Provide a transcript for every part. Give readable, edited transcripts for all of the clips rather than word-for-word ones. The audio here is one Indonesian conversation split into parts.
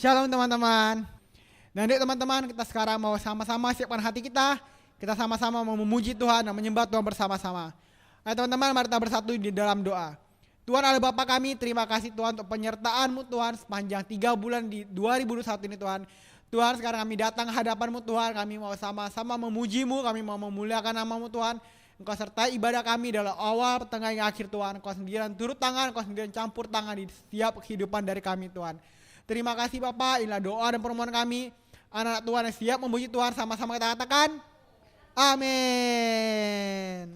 Shalom teman-teman. Dan yuk teman-teman, kita sekarang mau sama-sama siapkan hati kita. Kita sama-sama mau memuji Tuhan dan menyembah Tuhan bersama-sama. Ayo teman-teman, mari kita bersatu di dalam doa. Tuhan Allah Bapa kami, terima kasih Tuhan untuk penyertaan-Mu Tuhan sepanjang 3 bulan di 2021 ini Tuhan. Tuhan, sekarang kami datang hadapan-Mu Tuhan, kami mau sama-sama memuji-Mu, kami mau memuliakan nama-Mu Tuhan. Engkau sertai ibadah kami dalam awal, tengah, hingga akhir Tuhan. Engkau sendirian turut tangan, Engkau sendirian campur tangan di setiap kehidupan dari kami Tuhan. Terima kasih Bapak, inilah doa dan permohonan kami. Anak-anak Tuhan yang siap memuji Tuhan, sama-sama kita katakan, amin.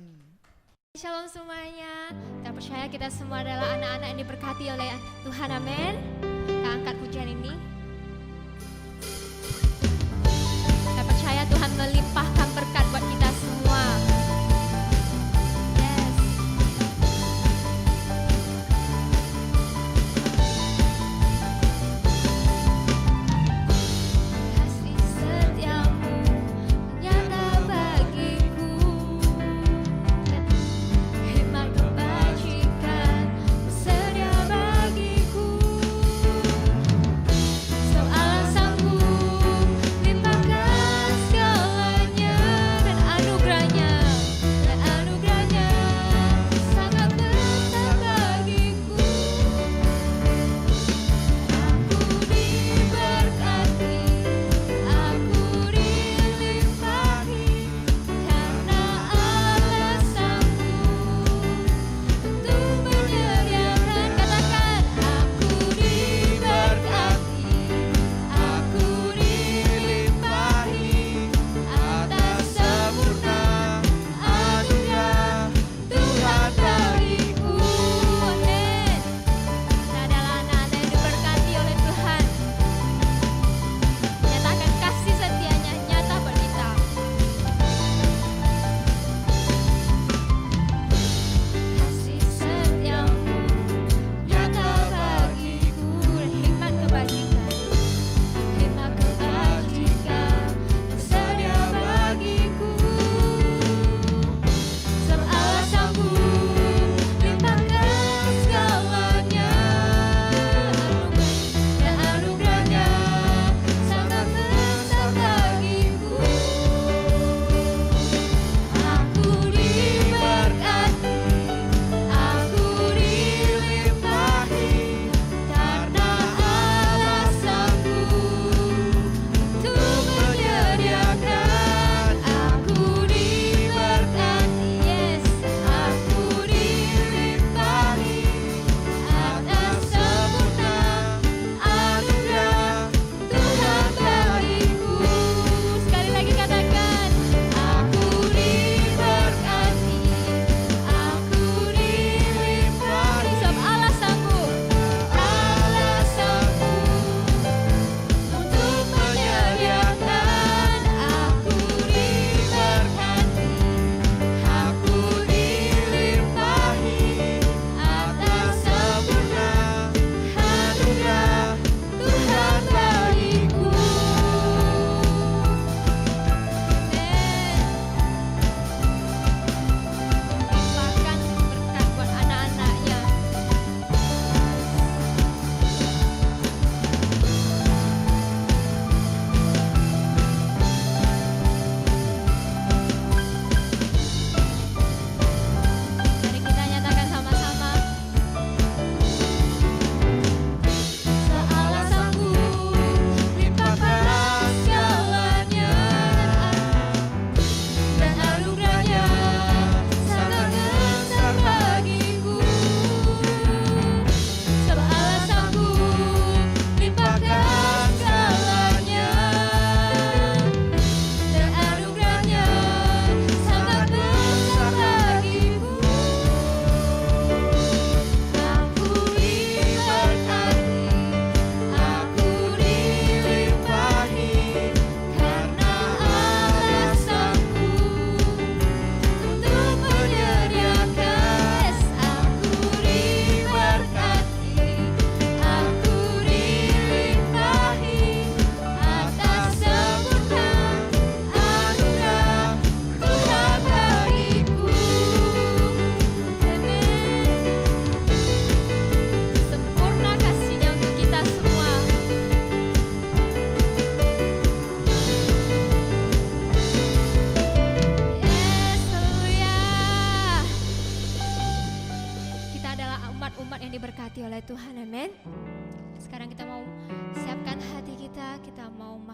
Shalom semuanya, kita percaya kita semua adalah anak-anak yang diberkati oleh Tuhan, amin. Kita angkat pujian ini. Kita percaya Tuhan melimpahkan berkat buat kita semua. Yes. Kasih setiamu nyata bagiku. Hikmat kebajikan bersedia bagiku.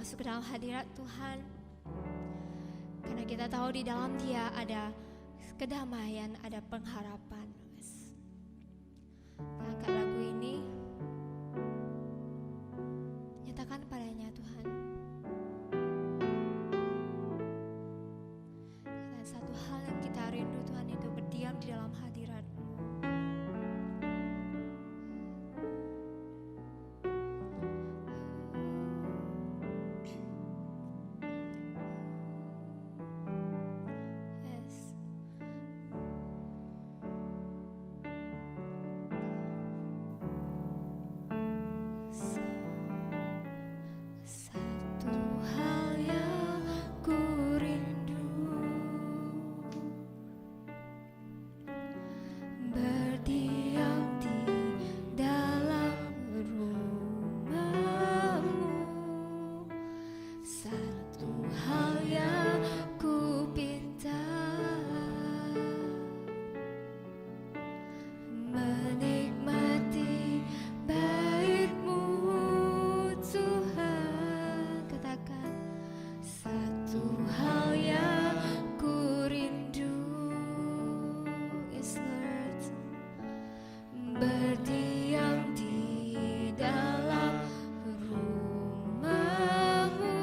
masuk ke dalam hadirat Tuhan. Karena kita tahu di dalam Dia ada kedamaian, ada pengharapan. Angkat lagu ini, nyatakan padanya Tuhan. Dan satu hal yang kita rindu Tuhan itu berdiam di dalam hadirat-Mu. Satu hal yang ku rindu, berdiam di dalam rumah-Mu. Satu hal yang ku pinta, menikmati bait-Mu Tuhan. Katakan, satu hal yang ku rindu, yes Lord, berdiam di dalam rumah-Mu.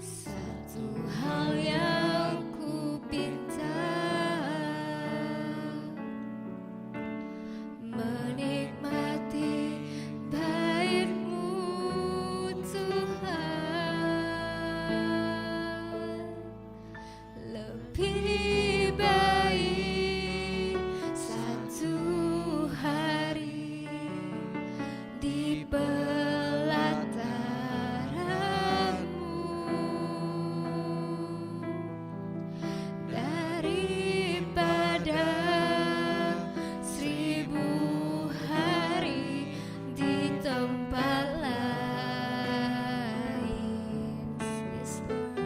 Satu hal yang ku pinta, menikmati bait-Mu Tuhan. Lebih baik satu hari di pelataran-Mu daripada 1000 hari di tempat lain. Yes, Lord.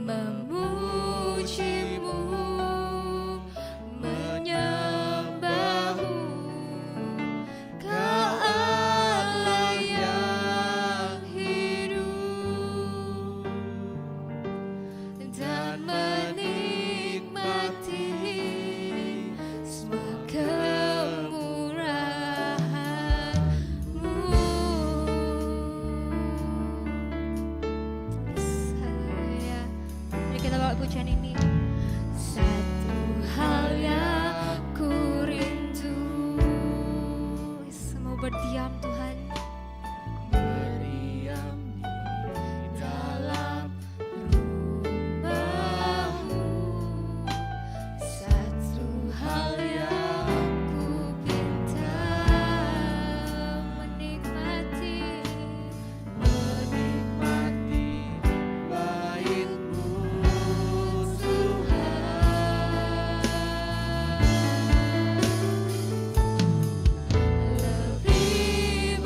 Memuji-Mu, menyembah-Mu, Kau Allah yang hidup, dan menikmati semua kemurahan-Mu. Haleluya. Mari kita bawa pujian ini. Satu hal yang ku rindu, semua berdiam Tuhan. Berdiam di dalam rumah-Mu. Satu hal yang ku pinta, menikmati bait-Mu Tuhan. Lebih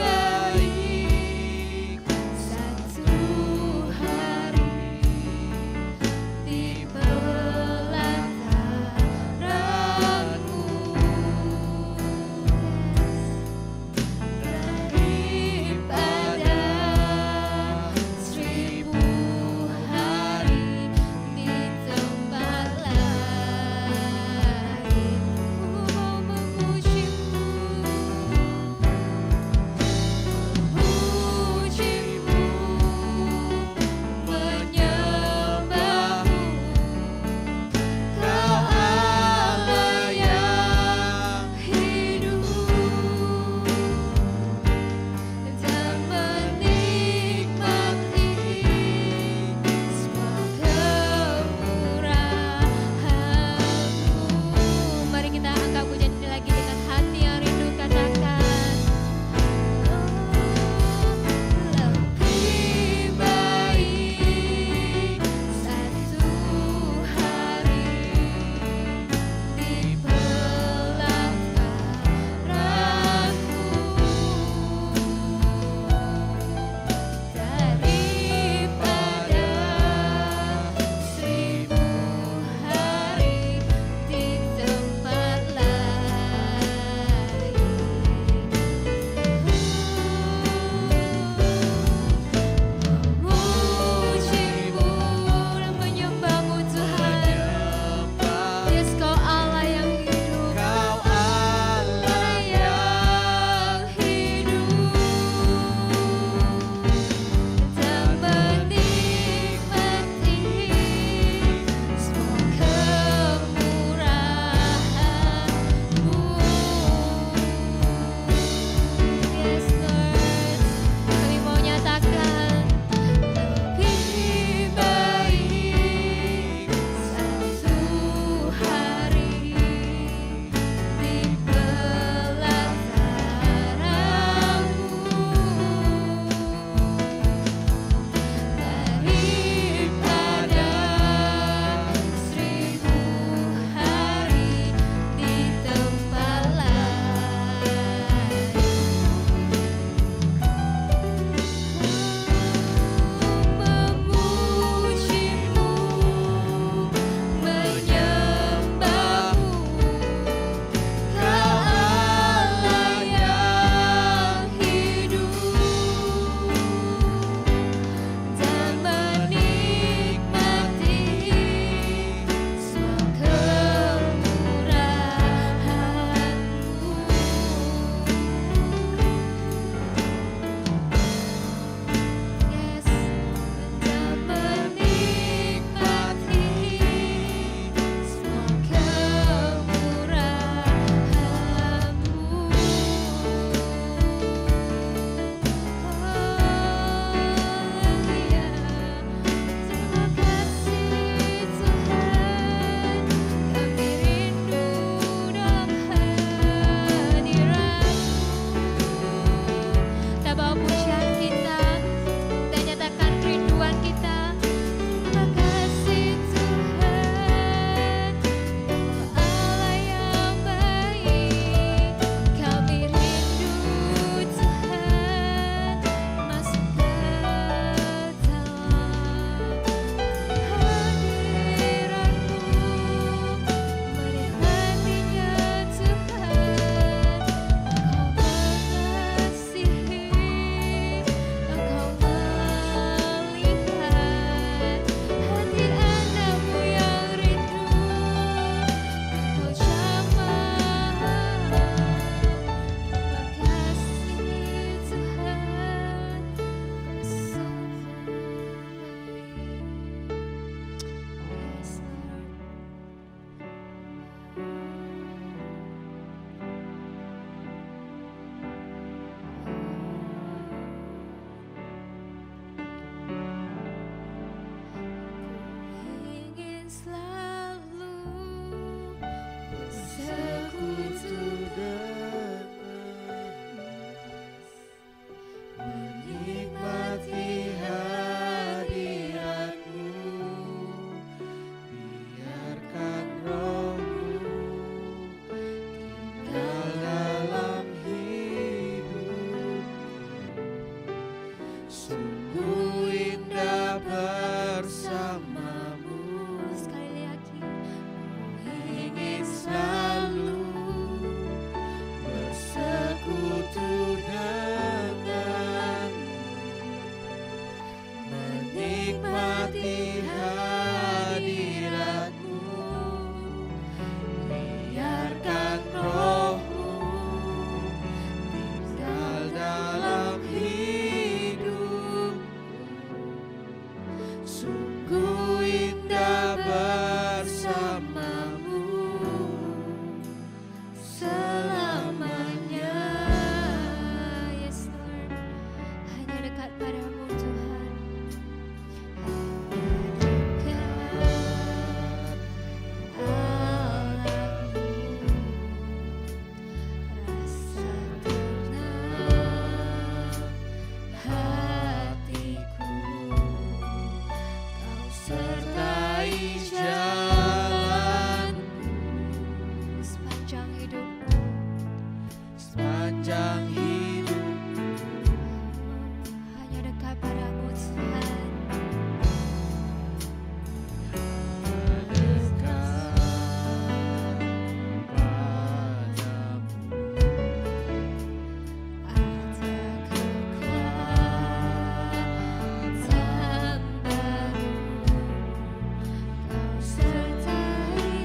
Sungguh indah bersamamu. Sekali lagi. Ingin selalu bersekutu denganmu, menikmati hadiratmu, biarkan rohmu tinggal dalam hidupku. Sungguh indah bersamamu selamanya. Yes Lord, hanya dekat padamu Tuhan. Sepanjang hidup Hanya dekat padamu Tuhan. mendekat padamu. Ada kekuatan baru, Kau sertai jalan.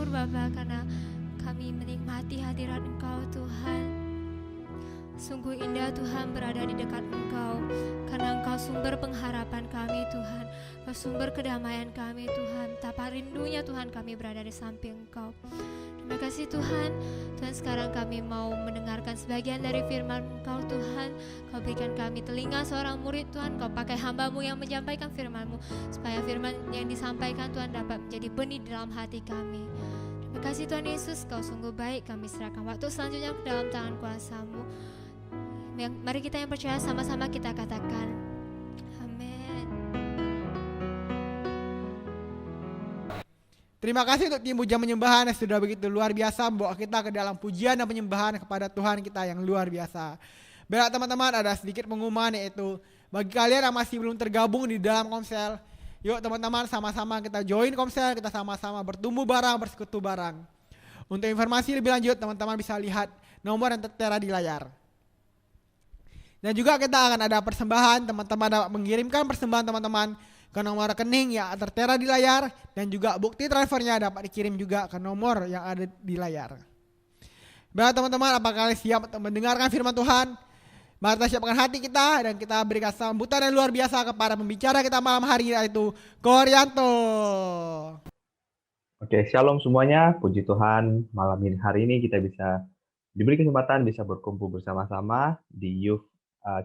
Bapa, karena kami menikmati hadirat Engkau Tuhan. Sungguh indah Tuhan berada di dekat Engkau, karena Engkau sumber pengharapan kami Tuhan, Engkau sumber kedamaian kami Tuhan. Betapa rindunya Tuhan kami berada di samping Engkau. Terima kasih Tuhan. Tuhan, sekarang kami mau mendengarkan sebagian dari firman Engkau Tuhan. Kau berikan kami telinga seorang murid Tuhan. Kau pakai hamba-Mu yang menyampaikan firman-Mu, supaya firman yang disampaikan Tuhan dapat menjadi benih dalam hati kami. Terima kasih Tuhan Yesus, Kau sungguh baik. Kami serahkan waktu selanjutnya ke dalam tangan kuasa-Mu. Mari kita yang percaya sama-sama kita katakan, amin. Terima kasih untuk tim pujian penyembahan yang sudah begitu luar biasa membawa kita ke dalam pujian dan penyembahan kepada Tuhan kita yang luar biasa. Baik teman-teman, ada sedikit pengumuman, yaitu bagi kalian yang masih belum tergabung di dalam Komsel, yuk teman-teman sama-sama kita join Komsel, kita sama-sama bertumbuh bareng, bersekutu bareng. Untuk informasi lebih lanjut teman-teman bisa lihat nomor yang tertera di layar. Dan juga kita akan ada persembahan, teman-teman dapat mengirimkan persembahan teman-teman ke nomor rekening yang tertera di layar, dan juga bukti transfernya dapat dikirim juga ke nomor yang ada di layar. Baik teman-teman, apakah kalian siap untuk mendengarkan firman Tuhan? Mari kita siapkan hati kita dan kita berikan sambutan yang luar biasa kepada pembicara kita malam hari ini, yaitu Koryanto. Oke, shalom semuanya. Puji Tuhan, malam hari ini kita bisa diberi kesempatan bisa berkumpul bersama-sama di youth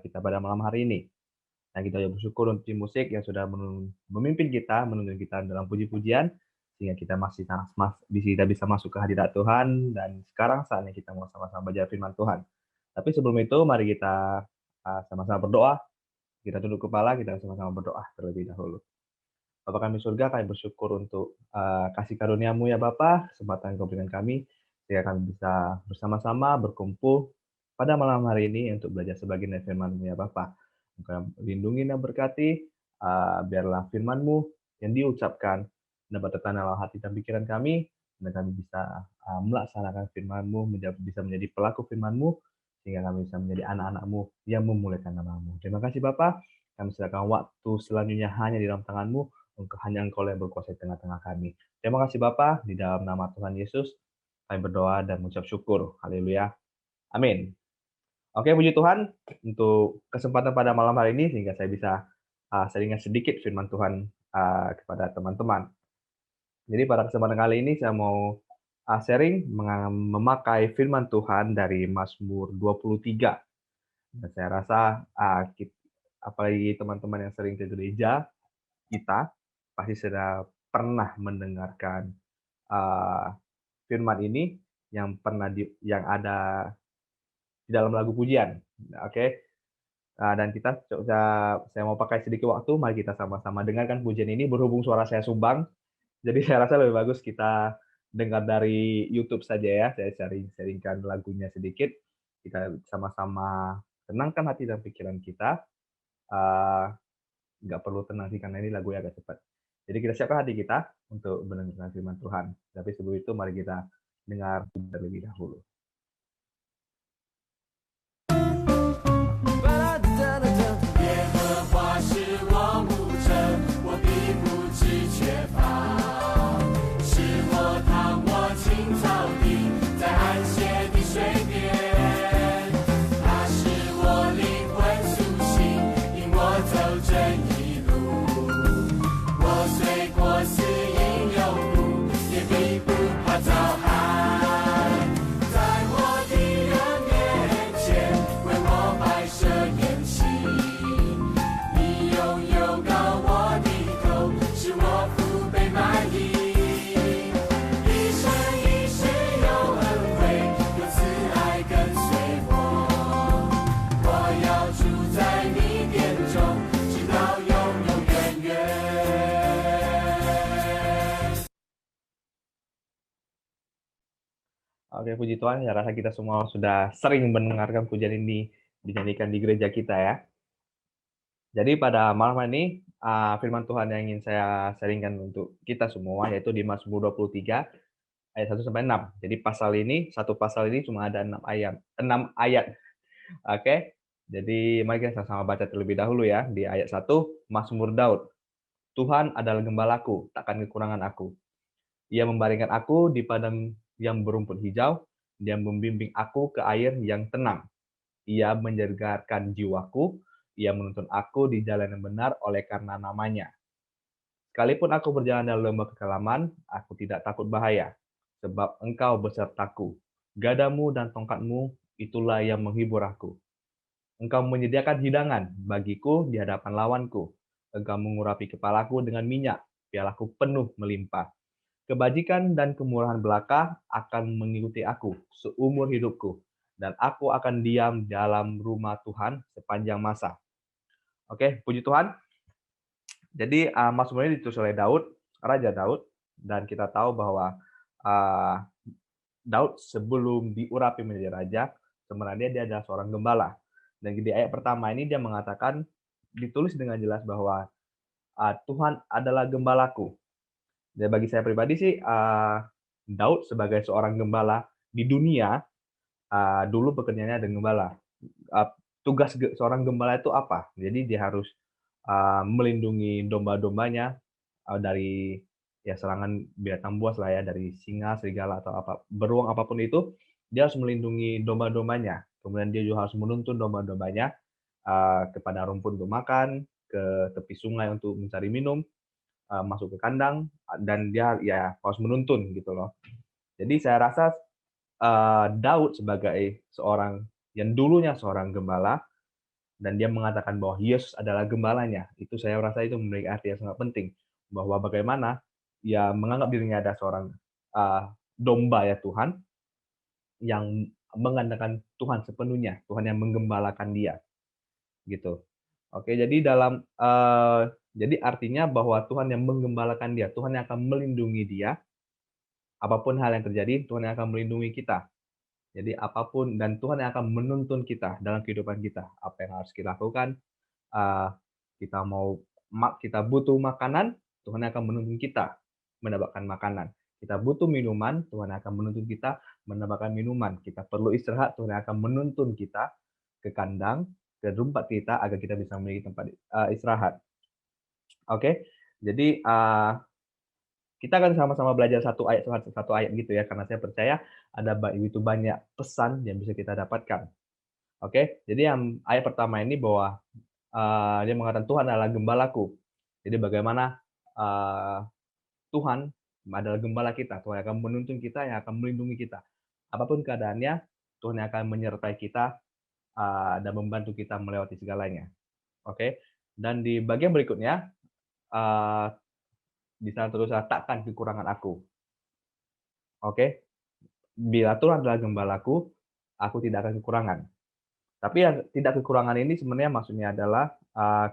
kita pada malam hari ini. Nah, kita bersyukur untuk tim musik yang sudah memimpin kita, menuntun kita dalam puji-pujian, sehingga kita kita bisa masuk ke hadirat Tuhan, dan sekarang saatnya kita mau sama-sama belajar firman Tuhan. Tapi sebelum itu, mari kita sama-sama berdoa. Kita tunduk kepala, kita sama-sama berdoa terlebih dahulu. Bapa kami surga, kami bersyukur untuk kasih karunia-Mu ya Bapa, kesempatan yang Kau berikan kami, sehingga kami bisa bersama-sama berkumpul pada malam hari ini untuk belajar sebagian dari firman-Mu ya Bapa. Engkau lindungi dan berkati, biarlah firman-Mu yang diucapkan dapat tertanam dalam hati dan pikiran kami, dan kami bisa melaksanakan firman-Mu, bisa menjadi pelaku firman-Mu, sehingga kami bisa menjadi anak-anak-Mu yang memuliakan nama-Mu. Terima kasih Bapa, kami serahkan waktu selanjutnya hanya di dalam tangan-Mu, hanya Engkau yang berkuasa di tengah-tengah kami. Terima kasih Bapa, di dalam nama Tuhan Yesus, kami berdoa dan mengucap syukur. Haleluya. Amin. Oke, puji Tuhan untuk kesempatan pada malam hari ini, sehingga saya bisa sharingkan sedikit firman Tuhan kepada teman-teman. Jadi pada kesempatan kali ini saya mau sharing memakai firman Tuhan dari Mazmur 23. Dan saya rasa apalagi teman-teman yang sering ke gereja, kita pasti sudah pernah mendengarkan firman ini yang ada di dalam lagu pujian, oke? Dan saya mau pakai sedikit waktu, mari kita sama-sama dengarkan pujian ini. Berhubung suara saya sumbang, jadi saya rasa lebih bagus kita dengar dari YouTube saja ya. Saya sharingkan lagunya sedikit, kita sama-sama tenangkan hati dan pikiran kita. Nggak perlu tenang sih, karena ini lagu yang agak cepat. Jadi kita siapkan hati kita untuk mendengarkan firman Tuhan. Tapi sebelum itu, mari kita dengar terlebih dahulu. Oke, puji Tuhan, saya rasa kita semua sudah sering mendengarkan pujian ini dinyanyikan di gereja kita ya. Jadi pada malam ini, firman Tuhan yang ingin saya sharingkan untuk kita semua, yaitu di Mazmur 23, ayat 1-6. Jadi satu pasal ini cuma ada 6 ayat. Oke, jadi mari kita sama-sama baca terlebih dahulu ya. Di ayat 1, Mazmur Daud. Tuhan adalah gembalaku, takkan kekurangan aku. Ia membaringkan aku di padang yang berumput hijau, dia membimbing aku ke air yang tenang. Ia menyegarkan jiwaku, ia menuntun aku di jalan yang benar oleh karena namanya. Sekalipun aku berjalan dalam lembah kekelaman, aku tidak takut bahaya, sebab Engkau besertaku. Gadamu dan tongkatmu, itulah yang menghibur aku. Engkau menyediakan hidangan bagiku di hadapan lawanku. Engkau mengurapi kepalaku dengan minyak, pialaku penuh melimpah. Kebajikan dan kemurahan belaka akan mengikuti aku seumur hidupku, dan aku akan diam dalam rumah Tuhan sepanjang masa. Oke, puji Tuhan. Jadi Mazmur ini ditulis oleh Daud, Raja Daud, dan kita tahu bahwa uh, Daud sebelum diurapi menjadi raja, sebenarnya dia adalah seorang gembala. Dan di ayat pertama ini dia mengatakan, ditulis dengan jelas bahwa Tuhan adalah gembalaku. Dan bagi saya pribadi sih, Daud sebagai seorang gembala di dunia, dulu pekerjaannya ada gembala. Tugas seorang gembala itu apa? Jadi dia harus melindungi domba-dombanya dari ya serangan binatang buas lah ya, dari singa, serigala atau apa, beruang apapun itu, dia harus melindungi domba-dombanya. Kemudian dia juga harus menuntun domba-dombanya kepada rumput untuk makan, ke tepi sungai untuk mencari minum, masuk ke kandang, dan dia ya harus menuntun gitu loh. Jadi saya rasa Daud sebagai seorang yang dulunya seorang gembala, dan dia mengatakan bahwa Yesus adalah gembalanya, itu saya rasa itu memiliki arti yang sangat penting, bahwa bagaimana ya menganggap dirinya ada seorang domba ya Tuhan, yang mengandalkan Tuhan sepenuhnya, Tuhan yang menggembalakan dia, gitu. Oke, jadi jadi artinya bahwa Tuhan yang menggembalakan dia, Tuhan yang akan melindungi dia, apapun hal yang terjadi, Tuhan yang akan melindungi kita. Jadi apapun, dan Tuhan yang akan menuntun kita dalam kehidupan kita, apa yang harus kita lakukan, kita kita butuh makanan, Tuhan akan menuntun kita mendapatkan makanan. Kita butuh minuman, Tuhan akan menuntun kita mendapatkan minuman. Kita perlu istirahat, Tuhan akan menuntun kita ke kandang, ke tempat kita agar kita bisa memiliki tempat istirahat. Oke, jadi kita akan sama-sama belajar satu ayat gitu ya, karena saya percaya ada begitu banyak pesan yang bisa kita dapatkan. Oke, jadi yang ayat pertama ini bahwa dia mengatakan Tuhan adalah gembalaku. Jadi bagaimana Tuhan adalah gembala kita, Tuhan akan menuntun kita, yang akan melindungi kita. Apapun keadaannya, Tuhan akan menyertai kita dan membantu kita melewati segalanya. Oke, dan di bagian berikutnya di sana terus takkan kekurangan aku. Oke, bila Tuhan adalah gembalaku, aku tidak akan kekurangan. Tapi yang tidak kekurangan ini sebenarnya maksudnya adalah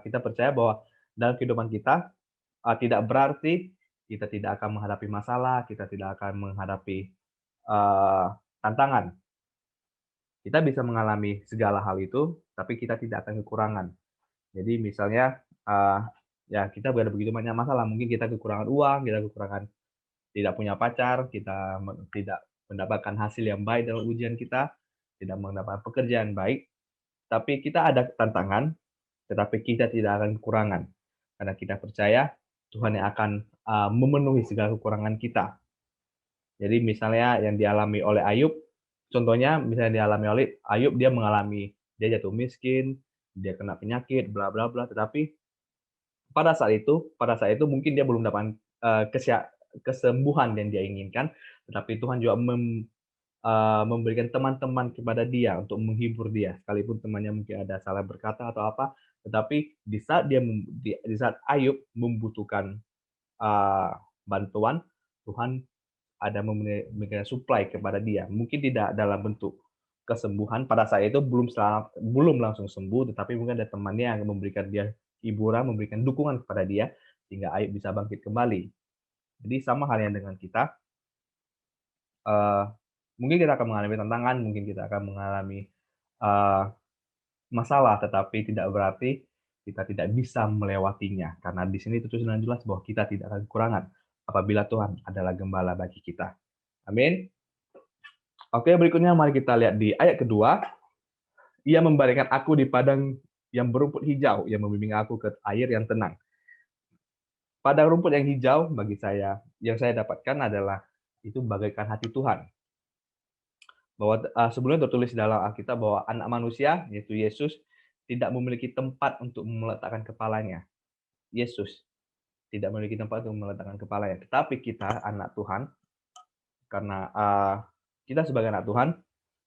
kita percaya bahwa dalam kehidupan kita tidak berarti kita tidak akan menghadapi masalah, kita tidak akan menghadapi tantangan. Kita bisa mengalami segala hal itu, tapi kita tidak akan kekurangan. Jadi misalnya ya kita ada begitu banyak masalah, mungkin kita kekurangan uang, kita kekurangan tidak punya pacar, kita tidak mendapatkan hasil yang baik dalam ujian kita, tidak mendapatkan pekerjaan baik, tapi kita ada tantangan, tetapi kita tidak akan kekurangan. Karena kita percaya Tuhan yang akan memenuhi segala kekurangan kita. Jadi misalnya yang dialami oleh Ayub, contohnya misalnya dialami oleh Ayub, dia jatuh miskin, dia kena penyakit, bla bla bla, tetapi pada saat itu mungkin dia belum dapat kesembuhan yang dia inginkan, tetapi Tuhan juga memberikan teman-teman kepada dia untuk menghibur dia, sekalipun temannya mungkin ada salah berkata atau apa, tetapi di saat Ayub membutuhkan bantuan, Tuhan ada memberikan supply kepada dia. Mungkin tidak dalam bentuk kesembuhan, pada saat itu belum langsung sembuh, tetapi mungkin ada temannya yang memberikan dia hiburan, memberikan dukungan kepada dia, sehingga Ayub bisa bangkit kembali. Jadi sama halnya dengan kita, mungkin kita akan mengalami tantangan, mungkin kita akan mengalami masalah, tetapi tidak berarti kita tidak bisa melewatinya. Karena di sini tertulis dengan jelas bahwa kita tidak akan kekurangan apabila Tuhan adalah gembala bagi kita. Amin. Oke, berikutnya mari kita lihat di ayat kedua. Ia membaringkan aku di padang yang berumput hijau, yang membimbing aku ke air yang tenang. Padang rumput yang hijau bagi saya, yang saya dapatkan adalah itu bagaikan hati Tuhan. Bahwa sebelumnya tertulis dalam Alkitab bahwa anak manusia, yaitu Yesus, tidak memiliki tempat untuk meletakkan kepalanya. Yesus tidak memiliki tempat untuk meletakkan kepalanya. Tetapi kita anak Tuhan, karena kita sebagai anak Tuhan,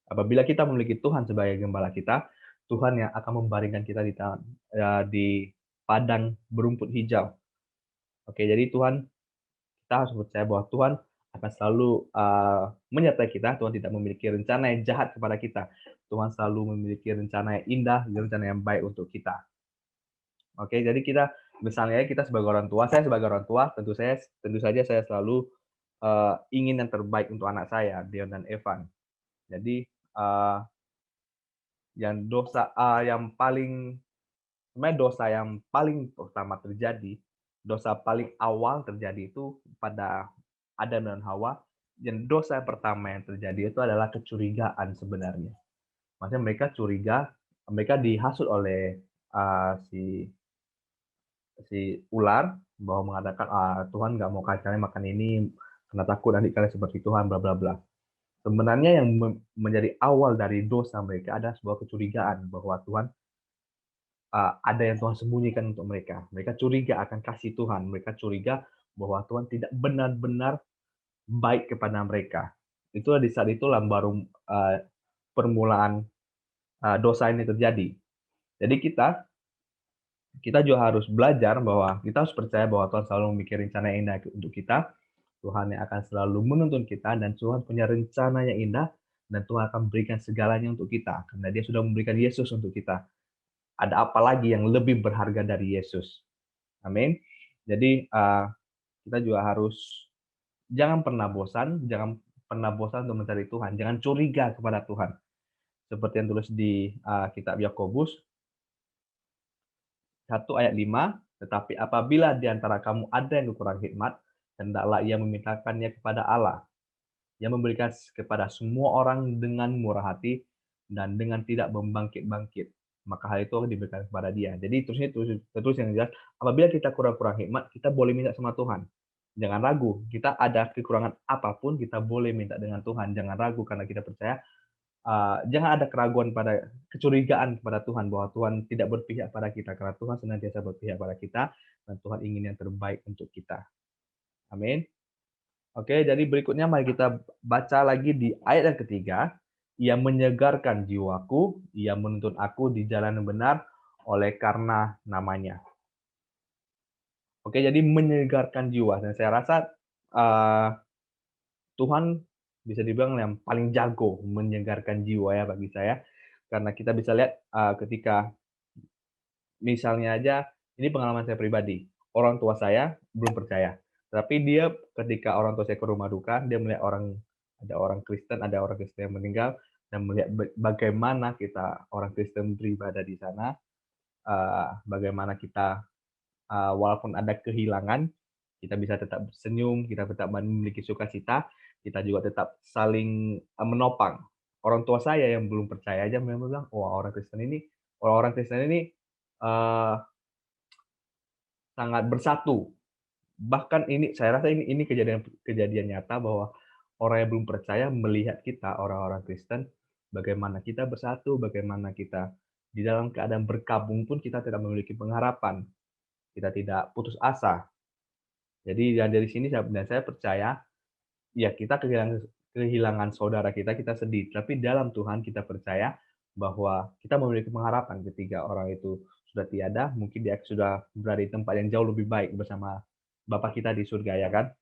apabila kita memiliki Tuhan sebagai gembala kita, Tuhan yang akan membaringkan kita di padang berumput hijau. Oke, jadi Tuhan Kita harus percaya bahwa Tuhan akan selalu menyertai kita. Tuhan tidak memiliki rencana yang jahat kepada kita. Tuhan selalu memiliki rencana yang indah, rencana yang baik untuk kita. Oke, jadi kita misalnya kita sebagai orang tua, saya sebagai orang tua, tentu saja saya selalu ingin yang terbaik untuk anak saya, Dion dan Evan. Jadi sebenarnya dosa yang paling pertama terjadi, dosa paling awal terjadi itu pada Adam dan Hawa. Dan dosa yang pertama yang terjadi itu adalah kecurigaan sebenarnya. Maksudnya mereka curiga, mereka dihasut oleh si ular bahwa mengatakan Tuhan nggak mau kalian makan ini karena takut nanti kalian seperti Tuhan, bla bla bla. Sebenarnya yang menjadi awal dari dosa mereka adalah sebuah kecurigaan bahwa Tuhan ada yang Tuhan sembunyikan untuk mereka. Mereka curiga akan kasih Tuhan. Mereka curiga bahwa Tuhan tidak benar-benar baik kepada mereka. Itulah di saat itulah baru permulaan dosa ini terjadi. Jadi kita juga harus belajar bahwa kita harus percaya bahwa Tuhan selalu memikirkan rencana yang indah untuk kita. Tuhan yang akan selalu menuntun kita, dan Tuhan punya rencana yang indah, dan Tuhan akan berikan segalanya untuk kita karena Dia sudah memberikan Yesus untuk kita. Ada apa lagi yang lebih berharga dari Yesus? Amin. Jadi kita juga harus jangan pernah bosan untuk mencari Tuhan. Jangan curiga kepada Tuhan. Seperti yang tulis di kitab Yakobus 1 ayat 5, tetapi apabila di antara kamu ada yang kurang hikmat, hendaklah ia memintakannya kepada Allah, yang memberikan kepada semua orang dengan murah hati dan dengan tidak membangkit-bangkit. Maka hal itu akan diberikan kepada dia. Jadi terus yang jelas, apabila kita kurang-kurang hikmat, kita boleh minta sama Tuhan. Jangan ragu, kita ada kekurangan apapun, kita boleh minta dengan Tuhan. Jangan ragu karena kita percaya. Jangan ada keraguan kecurigaan kepada Tuhan bahwa Tuhan tidak berpihak pada kita, karena Tuhan senantiasa berpihak pada kita dan Tuhan ingin yang terbaik untuk kita. Amin. Oke, jadi berikutnya mari kita baca lagi di ayat yang ketiga. Ia menyegarkan jiwaku, ia menuntun aku di jalan yang benar oleh karena namanya. Oke, jadi menyegarkan jiwa. Dan saya rasa Tuhan bisa dibilang yang paling jago menyegarkan jiwa ya bagi saya. Karena kita bisa lihat ketika misalnya aja, ini pengalaman saya pribadi. Orang tua saya belum percaya. Tapi dia ketika orang tua saya ke rumah duka, dia melihat ada orang Kristen yang meninggal, dan melihat bagaimana kita orang Kristen beribadah di sana, bagaimana kita walaupun ada kehilangan, kita bisa tetap senyum, kita tetap memiliki sukacita, kita juga tetap saling menopang. Orang tua saya yang belum percaya aja memang bilang, wah orang-orang Kristen ini sangat bersatu. Bahkan saya rasa ini kejadian nyata bahwa orang yang belum percaya melihat kita orang-orang Kristen, bagaimana kita bersatu, bagaimana kita di dalam keadaan berkabung pun kita tidak memiliki pengharapan, kita tidak putus asa. Jadi dari sini saya percaya, ya kita kehilangan saudara kita sedih, tapi dalam Tuhan kita percaya bahwa kita memiliki pengharapan ketika orang itu sudah tiada, mungkin dia sudah berada di tempat yang jauh lebih baik bersama Bapa kita di surga, ya kan?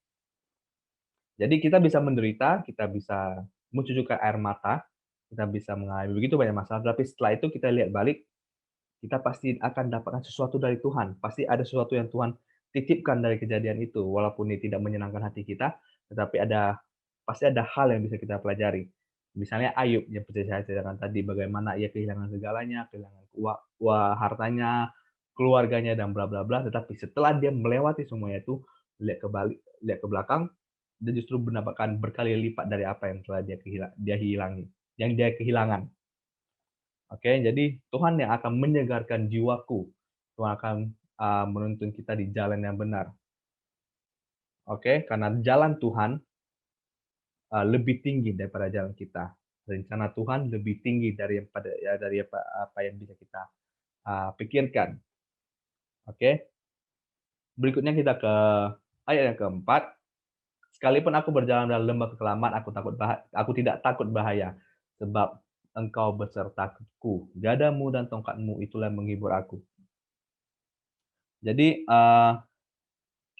Jadi kita bisa menderita, kita bisa mencucurkan air mata, kita bisa mengalami begitu banyak masalah, tapi setelah itu kita lihat balik, kita pasti akan dapatkan sesuatu dari Tuhan. Pasti ada sesuatu yang Tuhan titipkan dari kejadian itu, walaupun ini tidak menyenangkan hati kita, tetapi pasti ada hal yang bisa kita pelajari. Misalnya Ayub yang saya ceritakan tadi, bagaimana ia kehilangan segalanya, kehilangan hartanya, keluarganya, dan bla bla bla. Tetapi setelah dia melewati semuanya itu, lihat ke belakang, dia justru mendapatkan berkali lipat dari apa yang telah dia kehilangan. Oke, jadi Tuhan yang akan menyegarkan jiwaku. Tuhan akan menuntun kita di jalan yang benar. Oke, karena jalan Tuhan lebih tinggi daripada jalan kita. Rencana Tuhan lebih tinggi dari apa yang bisa kita pikirkan. Oke. Berikutnya kita ke ayat yang keempat. Sekalipun aku berjalan dalam lembah kekelaman, aku tidak takut bahaya, sebab Engkau besertaku. Gadamu dan tongkatmu itulah yang menghibur aku. Jadi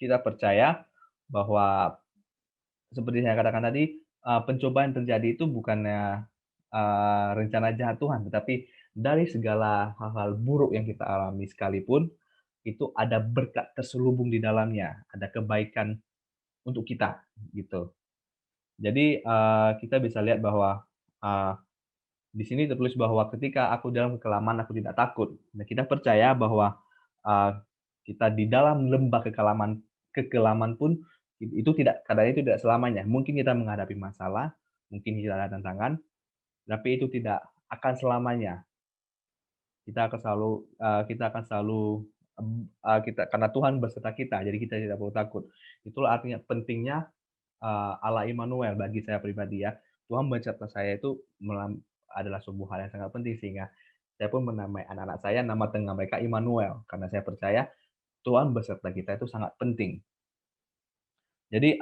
kita percaya bahwa seperti saya katakan tadi, pencobaan terjadi itu bukannya, rencana jahat Tuhan, tetapi dari segala hal-hal buruk yang kita alami sekalipun, itu ada berkat terselubung di dalamnya, ada kebaikan untuk kita, gitu. Jadi, kita bisa lihat bahwa, eee, di sini tertulis bahwa ketika aku dalam kekelaman aku tidak takut. Nah, kita percaya bahwa, eee, kita di dalam lembah kekelaman pun itu keadaan itu tidak selamanya. Mungkin kita menghadapi masalah, mungkin kita ada tantangan, tapi itu tidak akan selamanya. Kita akan selalu, karena Tuhan beserta kita, jadi kita tidak perlu takut. Itulah artinya pentingnya, Allah Immanuel bagi saya pribadi ya. Tuhan beserta saya itu adalah sebuah hal yang sangat penting, sehingga saya pun menamai anak-anak saya nama tengah mereka Immanuel, karena saya percaya Tuhan beserta kita itu sangat penting. Jadi,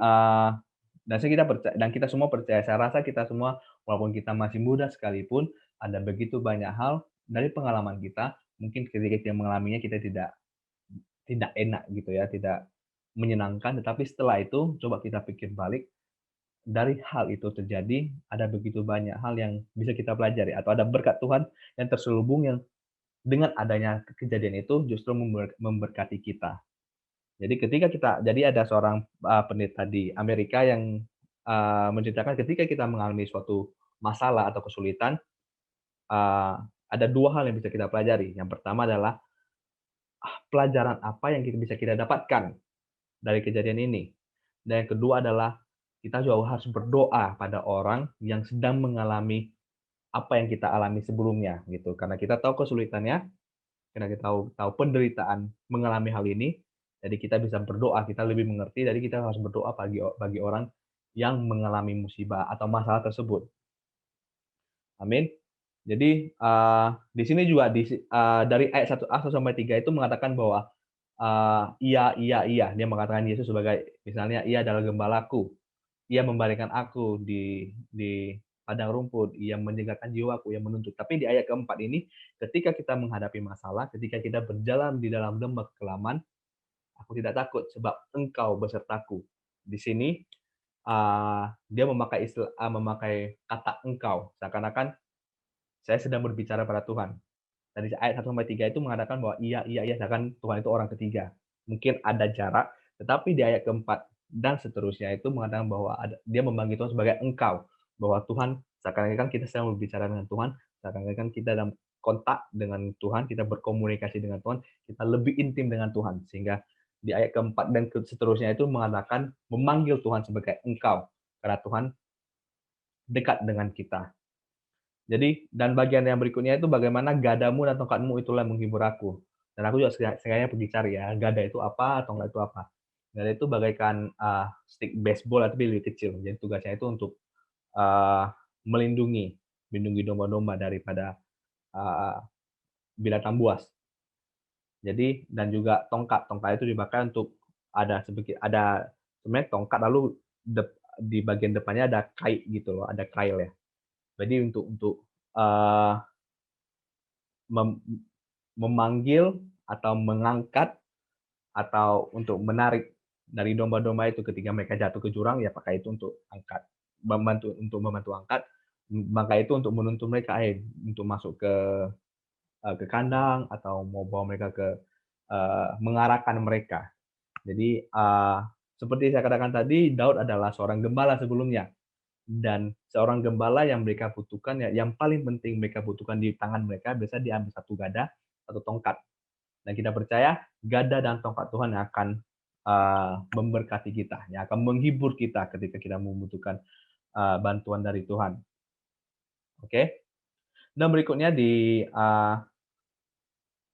dan kita semua percaya, saya rasa kita semua walaupun kita masih muda sekalipun, ada begitu banyak hal dari pengalaman kita, mungkin ketika kita mengalaminya kita tidak enak gitu ya, tidak menyenangkan, tetapi setelah itu coba kita pikir balik, dari hal itu terjadi, ada begitu banyak hal yang bisa kita pelajari atau ada berkat Tuhan yang terselubung yang dengan adanya kejadian itu justru memberkati kita. Jadi ada seorang, pendeta di Amerika yang, menceritakan ketika kita mengalami suatu masalah atau kesulitan, eee, ada 2 hal yang bisa kita pelajari. Yang pertama adalah, pelajaran apa yang bisa kita dapatkan dari kejadian ini. Dan yang kedua adalah, kita juga harus berdoa pada orang yang sedang mengalami apa yang kita alami sebelumnya, gitu. Karena kita tahu kesulitannya, karena kita tahu tahu penderitaan mengalami hal ini, jadi kita bisa berdoa, kita lebih mengerti, jadi kita harus berdoa bagi orang yang mengalami musibah atau masalah tersebut. Amin. Jadi, di sini juga dari ayat 1 sampai 3 itu mengatakan bahwa, "Iya, iya, iya." Dia mengatakan Yesus sebagai misalnya, "Ia adalah gembalaku, ia membaringkan aku di padang rumput, ia menyegarkan jiwaku, ia menuntut." Tapi di ayat keempat ini, ketika kita menghadapi masalah, ketika kita berjalan di dalam lembah kekelaman, "Aku tidak takut sebab Engkau besertaku." Di sini, dia memakai kata "engkau", seakan-akan saya sedang berbicara pada Tuhan. Dari ayat 1 sampai 3 itu mengatakan bahwa iya, iya, iya, seakan Tuhan itu orang ketiga. Mungkin ada jarak, tetapi di ayat keempat dan seterusnya itu mengatakan bahwa dia memanggil Tuhan sebagai engkau. Bahwa Tuhan, seakan-akan kita sedang berbicara dengan Tuhan, seakan-akan kita dalam kontak dengan Tuhan, kita berkomunikasi dengan Tuhan, kita lebih intim dengan Tuhan. Sehingga di ayat keempat dan seterusnya itu mengatakan memanggil Tuhan sebagai engkau. Karena Tuhan dekat dengan kita. Jadi, dan bagian yang berikutnya itu bagaimana gadamu dan tongkatmu itulah yang menghibur aku. Dan aku juga sengaja pergi cari ya, gada itu apa, tongkat itu apa. Gada itu bagaikan, stick baseball tapi lebih kecil. Jadi tugasnya itu untuk, eee, melindungi domba-domba daripada, eee, binatang buas. Jadi dan juga tongkat itu dipakai untuk ada sebenarnya tongkat lalu di bagian depannya ada kait gitu loh, ada kail ya. Jadi untuk, eee Mem memanggil atau mengangkat atau untuk menarik dari domba-domba itu ketika mereka jatuh ke jurang, ya pakai itu untuk membantu angkat, maka itu untuk menuntun mereka, untuk masuk ke kandang atau mau bawa mereka mengarahkan mereka. Jadi, seperti saya katakan tadi, Daud adalah seorang gembala sebelumnya, dan seorang gembala yang mereka butuhkan, ya yang paling penting mereka butuhkan di tangan mereka biasanya diambil satu gada, satu tongkat. Dan kita percaya gada dan tongkat Tuhan yang akan, memberkati kita, yang akan menghibur kita ketika kita membutuhkan, bantuan dari Tuhan. Oke? Dan berikutnya di,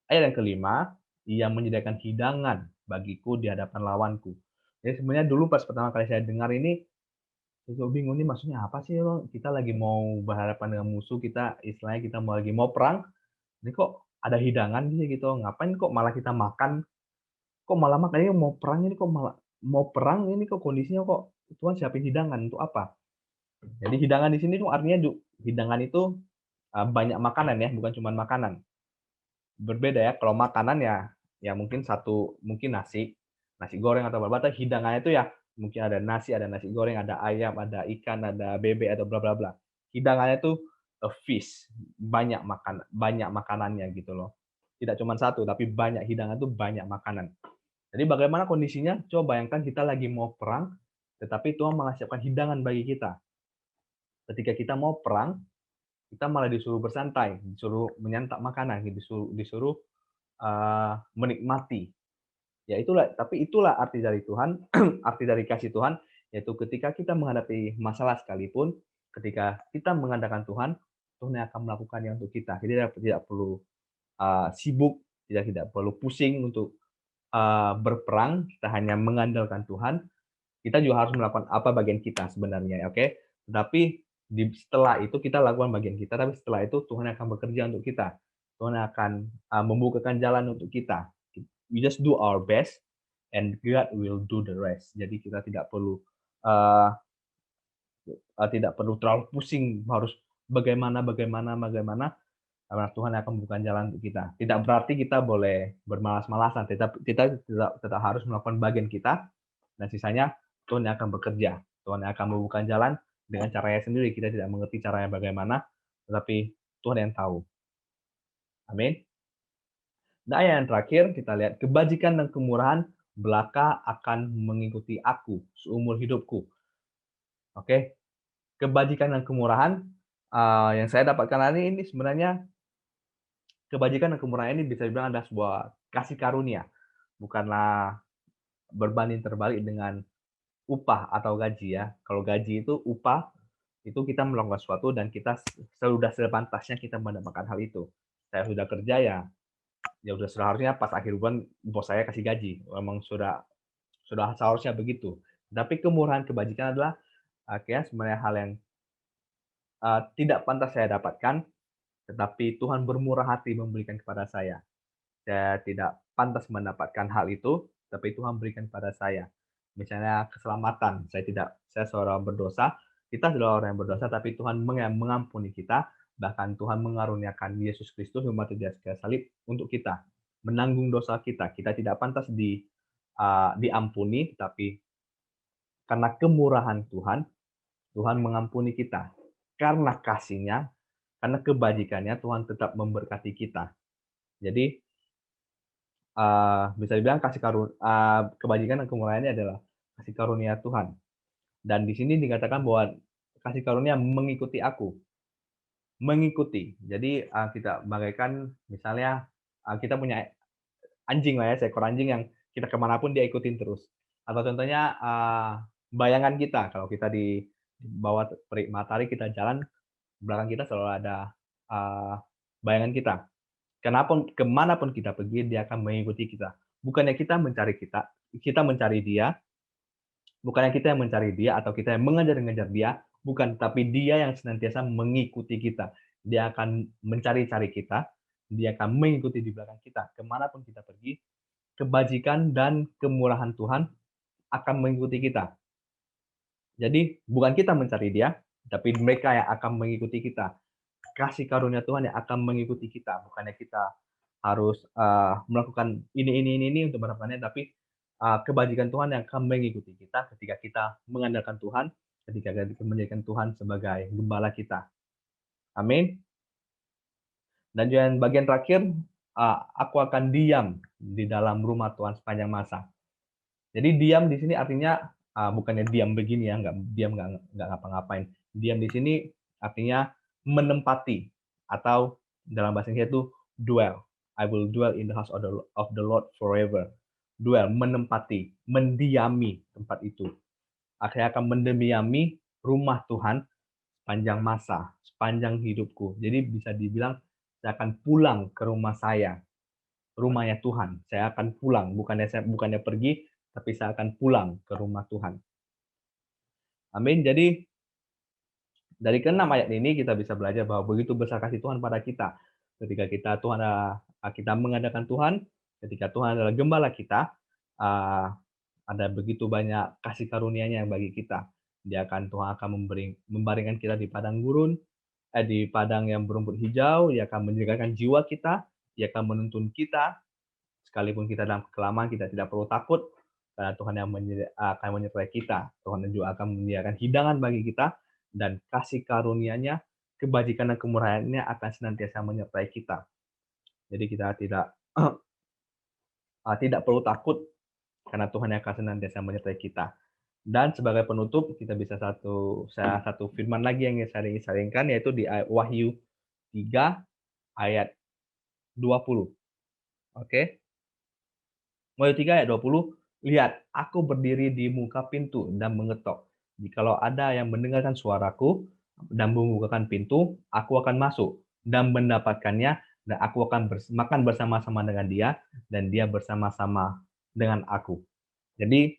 ayat yang kelima, "Ia menyediakan hidangan bagiku di hadapan lawanku." Jadi sebenarnya dulu pas pertama kali saya dengar ini, saya juga bingung nih maksudnya apa sih, kita lagi mau berhadapan dengan musuh, kita istilahnya kita lagi mau perang, ini kok ada hidangan gitu, ngapain kok malah kita makan, kok malah makan, ini mau perang ini kok malah mau perang ini kok kondisinya kok Tuhan siapin hidangan untuk apa? Jadi hidangan di sini tuh artinya hidangan itu, banyak makanan ya, bukan cuma makanan. Berbeda ya, kalau makanan ya mungkin nasi goreng atau apa, hidangannya itu ya mungkin ada nasi goreng, ada ayam, ada ikan, ada bebek atau bla bla bla. Hidangannya tuh a feast, banyak makanannya gitu loh. Tidak cuma satu, tapi banyak hidangan tuh banyak makanan. Jadi bagaimana kondisinya? Coba bayangkan kita lagi mau perang, tetapi Tuhan malah siapkan hidangan bagi kita. Ketika kita mau perang, kita malah disuruh bersantai, disuruh menyantap makanan, disuruh menikmati. Ya itulah, tapi itulah arti dari Tuhan, arti dari kasih Tuhan, yaitu ketika kita menghadapi masalah sekalipun, ketika kita mengandalkan Tuhan, Tuhan yang akan melakukannya untuk kita. Jadi tidak perlu sibuk, tidak perlu pusing untuk berperang, kita hanya mengandalkan Tuhan. Kita juga harus melakukan apa bagian kita sebenarnya, oke? Tetapi setelah itu kita lakukan bagian kita, tapi setelah itu Tuhan akan bekerja untuk kita. Tuhan akan membukakan jalan untuk kita. We just do our best, and God will do the rest. Jadi kita tidak perlu terlalu pusing harus bagaimana, karena Tuhan akan membuka jalan untuk kita. Tidak berarti kita boleh bermalas-malasan, kita tetap harus melakukan bagian kita, dan sisanya Tuhan yang akan bekerja. Tuhan yang akan membuka jalan dengan caranya sendiri. Kita tidak mengerti caranya bagaimana, tetapi Tuhan yang tahu. Amin. Dan ayat yang terakhir, kita lihat, kebajikan dan kemurahan belaka akan mengikuti aku seumur hidupku. Oke, kebajikan dan kemurahan yang saya dapatkan hari ini sebenarnya, kebajikan dan kemurahan ini bisa dibilang adalah sebuah kasih karunia. Bukanlah berbanding terbalik dengan upah atau gaji ya. Kalau gaji itu upah, itu kita melakukan sesuatu dan kita sudah sepantasnya kita mendapatkan hal itu. Saya sudah kerja ya udah seharusnya pas akhir bulan bos saya kasih gaji. Memang sudah seharusnya begitu. Tapi kemurahan kebajikan adalah sebenarnya hal yang tidak pantas saya dapatkan, tetapi Tuhan bermurah hati memberikan kepada saya. Saya tidak pantas mendapatkan hal itu, tapi Tuhan berikan kepada saya. Misalnya keselamatan, saya seorang berdosa, kita adalah orang yang berdosa, tapi Tuhan mengampuni kita, bahkan Tuhan mengaruniakan Yesus Kristus yang mati di atas kayu salib untuk kita, menanggung dosa kita. Kita tidak pantas diampuni, tapi karena kemurahan Tuhan, Tuhan mengampuni kita. Karena kasih-Nya, karena kebajikannya, Tuhan tetap memberkati kita. Jadi bisa dibilang kebajikan dan kemurahannya adalah kasih karunia Tuhan. Dan di sini dikatakan bahwa kasih karunia mengikuti aku. Mengikuti. Jadi kita bagaikan misalnya kita punya anjing lah ya, seekor anjing yang kita kemanapun dia ikutin terus. Atau contohnya bayangan kita, kalau kita di bawah terik matahari kita jalan, belakang kita selalu ada bayangan kita. Kemanapun kita pergi, dia akan mengikuti kita. Bukannya kita mencari dia, bukannya kita yang mencari dia atau kita yang mengejar-ngejar dia, bukan, tapi dia yang senantiasa mengikuti kita. Dia akan mencari-cari kita, dia akan mengikuti di belakang kita. Kemanapun kita pergi, kebajikan dan kemurahan Tuhan akan mengikuti kita. Jadi bukan kita mencari dia, tapi mereka yang akan mengikuti kita. Kasih karunia Tuhan yang akan mengikuti kita. Bukannya kita harus melakukan ini untuk mendapatkannya, tapi kebajikan Tuhan yang akan mengikuti kita ketika kita mengandalkan Tuhan, ketika kita menjadikan Tuhan sebagai gembala kita. Amin. Dan yang bagian terakhir, aku akan diam di dalam rumah Tuhan sepanjang masa. Jadi diam di sini artinya bukannya diam begini ya, nggak ngapa-ngapain. Diam di sini artinya menempati, atau dalam bahasa Inggris itu dwell. I will dwell in the house of the Lord forever. Dwell, menempati, mendiami tempat itu. Akhirnya akan mendiami rumah Tuhan sepanjang masa, sepanjang hidupku. Jadi bisa dibilang saya akan pulang ke rumah saya, rumahnya Tuhan. Saya akan pulang, bukannya pergi, tapi saya akan pulang ke rumah Tuhan. Amin. Jadi dari ke-6 ayat ini kita bisa belajar bahwa begitu besar kasih Tuhan pada kita. Ketika kita mengandalkan Tuhan, ketika Tuhan adalah gembala kita, ada begitu banyak kasih karunia-Nya yang bagi kita. Tuhan akan membaringkan kita di padang gurun, di padang yang berumput hijau. Dia akan menjagakan jiwa kita, dia akan menuntun kita. Sekalipun kita dalam kekelaman, kita tidak perlu takut, karena Tuhan yang akan menyertai kita. Tuhan juga akan menyediakan hidangan bagi kita, dan kasih karunia-Nya, kebajikan dan kemurahan-Nya akan senantiasa menyertai kita. Jadi kita tidak perlu takut, karena Tuhan yang akan senantiasa menyertai kita. Dan sebagai penutup, kita bisa satu firman lagi yang saya ingin sharingkan, yaitu di Wahyu 3 ayat 20. Oke. Wahyu 3 ayat 20, lihat, aku berdiri di muka pintu dan mengetok. Jikalau ada yang mendengarkan suaraku dan membukakan pintu, aku akan masuk dan mendapatkannya, dan aku akan makan bersama-sama dengan dia, dan dia bersama-sama dengan aku. Jadi,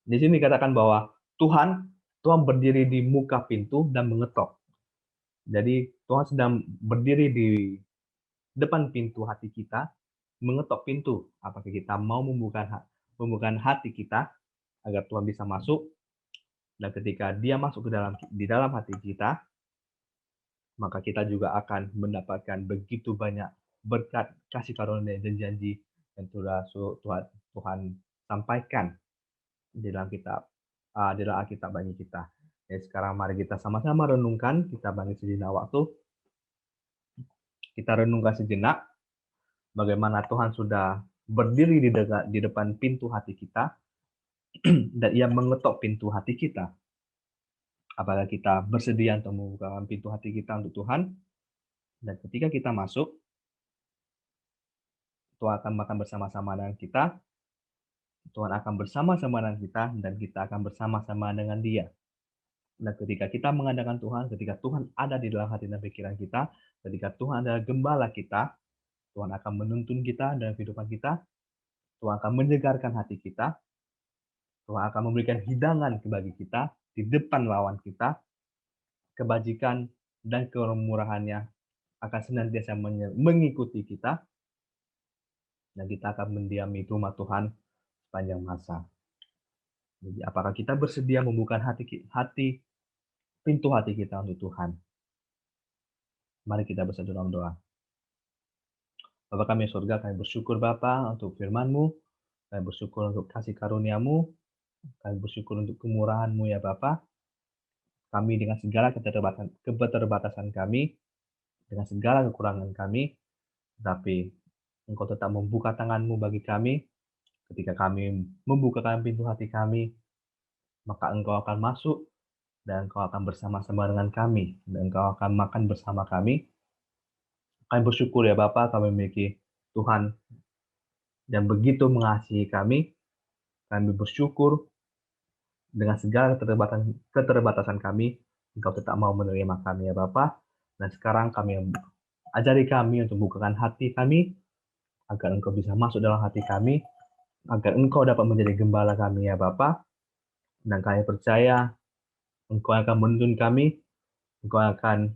di sini dikatakan bahwa Tuhan berdiri di muka pintu dan mengetok. Jadi, Tuhan sedang berdiri di depan pintu hati kita, mengetok pintu. Apakah kita mau membukakan hati kita agar Tuhan bisa masuk, dan ketika Dia masuk di dalam hati kita, maka kita juga akan mendapatkan begitu banyak berkat, kasih karunia dan janji yang sudah Tuhan sampaikan di dalam di dalam Alkitab bagi kita. Jadi sekarang mari kita sama-sama renungkan, kita bagi sejenak waktu, kita renungkan sejenak bagaimana Tuhan sudah berdiri di depan pintu hati kita, dan Ia mengetok pintu hati kita. Apakah kita bersedia untuk membuka pintu hati kita untuk Tuhan? Dan ketika kita masuk, Tuhan akan makan bersama-sama dengan kita, Tuhan akan bersama-sama dengan kita, dan kita akan bersama-sama dengan Dia. Dan ketika kita mengandalkan Tuhan, ketika Tuhan ada di dalam hati dan pikiran kita, ketika Tuhan adalah gembala kita, Tuhan akan menuntun kita dalam kehidupan kita, Tuhan akan menyegarkan hati kita, Tuhan akan memberikan hidangan bagi kita di depan lawan kita, kebajikan dan kemurahan-Nya akan senantiasa mengikuti kita, dan kita akan mendiami rumah Tuhan sepanjang masa. Jadi apakah kita bersedia membuka pintu hati kita untuk Tuhan? Mari kita bersatu dalam doa. Bapa kami di surga, kami bersyukur Bapa untuk firman-Mu, kami bersyukur untuk kasih karunia-Mu, kami bersyukur untuk kemurahan-Mu ya Bapa. Kami dengan segala keterbatasan kami, dengan segala kekurangan kami, tapi Engkau tetap membuka tangan-Mu bagi kami. Ketika kami membukakan pintu hati kami, maka Engkau akan masuk, dan Engkau akan bersama-sama dengan kami, dan Engkau akan makan bersama kami. Kami bersyukur ya Bapa, kami memiliki Tuhan yang begitu mengasihi kami. Kami bersyukur dengan segala keterbatasan kami, Engkau tetap mau menerima kami ya Bapa. Dan sekarang ajari kami untuk bukakan hati kami, agar Engkau bisa masuk dalam hati kami, agar Engkau dapat menjadi gembala kami ya Bapa. Dan kami percaya Engkau akan menuntun kami, Engkau akan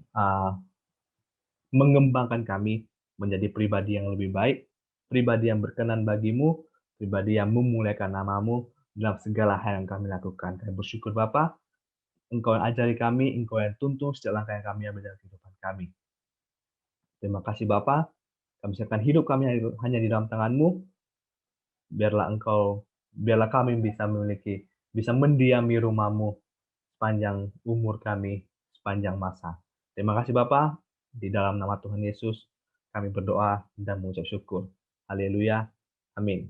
mengembangkan kami menjadi pribadi yang lebih baik, pribadi yang berkenan bagi-Mu, pribadi yang memuliakan nama-Mu dalam segala hal yang kami lakukan. Kami bersyukur Bapa, Engkau yang ajari kami, Engkau yang tuntun setiap langkah yang kami ambil dalam kehidupan kami. Terima kasih Bapa, kami serahkan hidup kami hanya di dalam tangan-Mu. Biarlah kami bisa mendiami rumah-Mu sepanjang umur kami, sepanjang masa. Terima kasih Bapa, di dalam nama Tuhan Yesus kami berdoa dan mengucap syukur. Haleluya. Amin.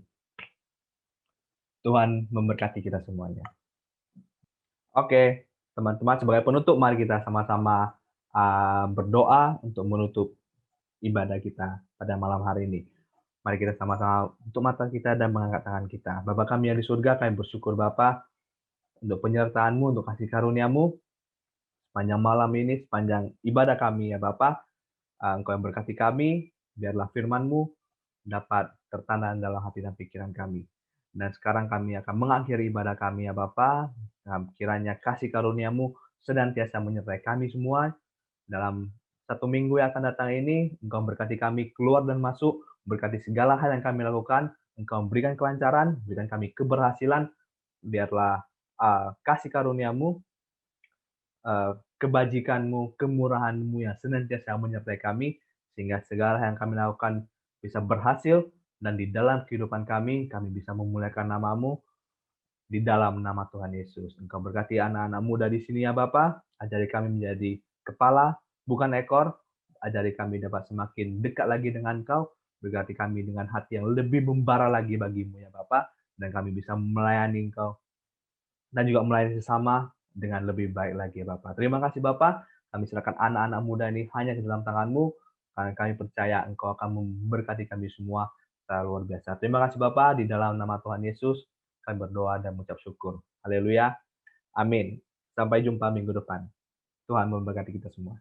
Tuhan memberkati kita semuanya. Oke, teman-teman, sebagai penutup mari kita sama-sama berdoa untuk menutup ibadah kita pada malam hari ini. Mari kita sama-sama tutup mata kita dan mengangkat tangan kita. Bapa kami yang di surga, kami bersyukur Bapa untuk penyertaan-Mu, untuk kasih karunia-Mu sepanjang malam ini, sepanjang ibadah kami ya Bapa. Engkau yang berkati kami, biarlah firman-Mu dapat tertanam dalam hati dan pikiran kami. Dan sekarang kami akan mengakhiri ibadah kami ya Bapa. Kiranya kasih karunia-Mu senantiasa menyertai kami semua. Dalam satu minggu yang akan datang ini, Engkau berkati kami keluar dan masuk, berkati segala hal yang kami lakukan, Engkau berikan kelancaran, berikan kami keberhasilan, biarlah kasih karunia-Mu, kebajikan-Mu, kemurahan-Mu yang senantiasa menyertai kami, sehingga segala yang kami lakukan bisa berhasil, dan di dalam kehidupan kami bisa memuliakan nama-Mu, di dalam nama Tuhan Yesus. Engkau berkati anak-anak muda di sini ya Bapa, ajari kami menjadi kepala, bukan ekor, ajari kami dapat semakin dekat lagi dengan Engkau, berkati kami dengan hati yang lebih membara lagi bagimu ya Bapa, dan kami bisa melayani Engkau, dan juga melayani sesama dengan lebih baik lagi ya Bapa. Terima kasih Bapa, kami serahkan anak-anak muda ini hanya ke dalam tangan-Mu, karena kami percaya Engkau akan memberkati kami semua secara luar biasa. Terima kasih Bapa, di dalam nama Tuhan Yesus, kami berdoa dan mengucap syukur. Haleluya. Amin. Sampai jumpa minggu depan. Tuhan memberkati kita semua.